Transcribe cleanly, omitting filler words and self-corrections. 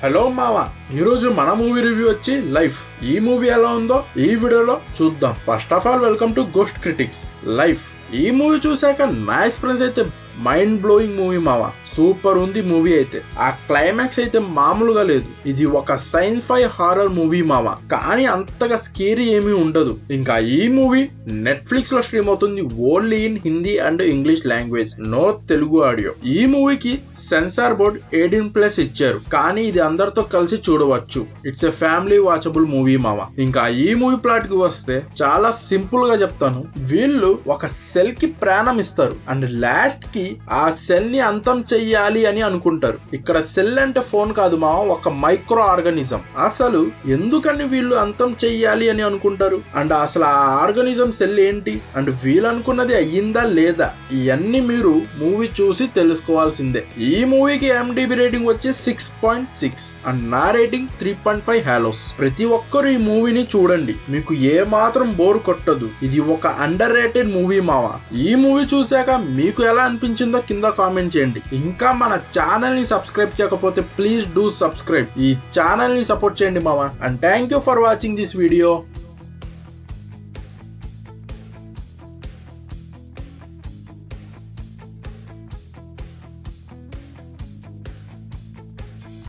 Hello మావా, ఈరోజు మన మూవీ రివ్యూ వచ్చి లైఫ్. ఈ మూవీ ఎలా ఉందో ఈ వీడియోలో చూద్దాం. First of all welcome to ghost critics. Life ఈ మూవీ చూసాక నా ఎక్స్పీరియన్స్ అయితే మైండ్ బ్లోయింగ్ మూవీ మావా. సూపర్ ఉంది మూవీ అయితే. ఆ క్లైమాక్స్ అయితే మామూలుగా లేదు. ఇది ఒక సైన్స్ ఫై హారర్ మూవీ మావా, కానీ అంతగా స్కేరీ ఏమీ ఉండదు. ఇంకా ఈ మూవీ నెట్ఫ్లిక్స్ లో స్ట్రీమ్ అవుతుంది only in Hindi and English language, no Telugu audio. ఈ మూవీకి సెన్సార్ బోర్డ్ 18+ ఇచ్చారు, కానీ ఇది అందరితో కలిసి చూడవచ్చు. It's a family watchable movie మావా. ఇంకా ఈ మూవీ ప్లాట్ కి వస్తే చాలా సింపుల్ గా చెప్తాను. వీళ్ళు ఒక సెల్ కి ప్రాణం ఇస్తారు అండ్ లాస్ట్ కి ఆ సెల్ ని అంతం చెయ్యాలి అని అనుకుంటారు. ఇక్కడ సెల్ అంటే ఫోన్ కాదు మా, ఒక మైక్రో ఆర్గానిజం. అసలు ఎందుకని వీళ్ళు అంతం చెయ్యాలి అని అనుకుంటారు అండ్ అసలు ఆ ఆర్గానిజం సెల్ ఏంటి అండ్ వీళ్ళు అనుకున్నది అయ్యిందా లేదా, ఇవన్నీ మీరు మూవీ చూసి తెలుసుకోవాల్సిందే. ఈ మూవీకి IMDb రేటింగ్ వచ్చి 6.6 అండ్ నా రేటింగ్ 3.5 హాలోస్. ప్రతి ఒక్కరు ఈ మూవీని చూడండి, మీకు ఏ మాత్రం బోర్ కొట్టదు. ఇది ఒక అండర్ రేటెడ్ మూవీ మావా. ఈ మూవీ చూసాక మీకు ఎలా అనిపించిందో కింద కామెంట్ చేయండి. ఇంకా మన ఛానల్ ని సబ్స్క్రైబ్ చేయకపోతే ప్లీజ్ డూ సబ్స్క్రైబ్. ఈ ఛానల్ ని సపోర్ట్ చేయండి మావా. And thank you for watching this video.